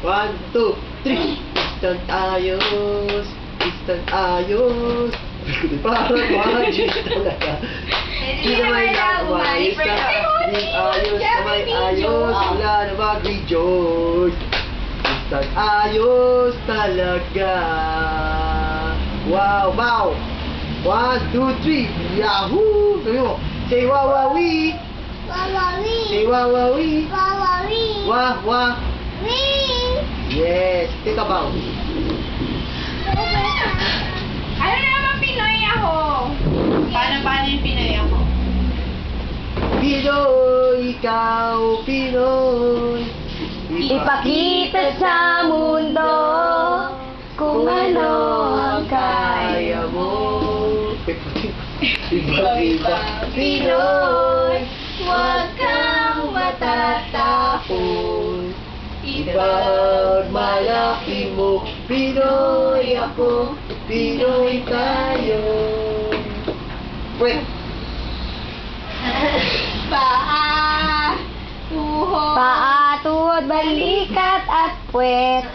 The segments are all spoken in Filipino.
1, 2, 3. Instant ayos. Instant ayos. Parang magic talaga. Di naman na umayos ka. Di ayos na may ayos. Wala na mag-rejoice. Instant ayos talaga. Wow, wow. 1, 2, 3. Yahoo! Sabi mo, say wawawi. Wawawi. Say wawawi. Wawawi. Wah, wah. Wing. Yes. Think about. Ano naman Pinoy ako? Paano yung Pinoy ako? Pinoy, ikaw, Pinoy. Ipakita sa mundo kung ano ang kaya mo. Iba-iba Pinoy, huwag kang matatapon. Ipagmalaki mo, Pinoy ako, Pinoy tayo. Wait. Paa, tuhod. Paa, tuhod, balikat at puwet.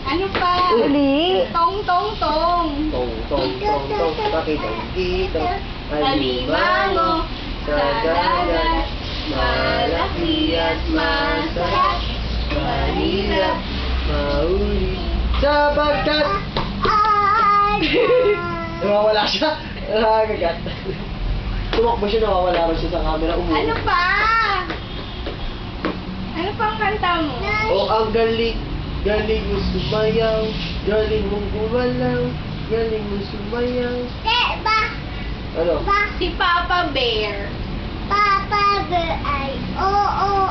Ano pa? Uli. Tong, tong, tong. Tong, tong, tong, tong, pakitong kita. Alimango sa dagat, malaki at masarap. Manila, mauli. Sapagkat nawawala siya. Nakakagat. Tumakbo siya, nawawala rin siya sa camera. Ano pa? Ano pang kanta mo? Oh, ang galing. Galing mo sumayaw. Galing mong gumalaw. Galing mo sumayaw. Ba? Ano? Ba? Si Papa Bear. Papa Bear ay oo.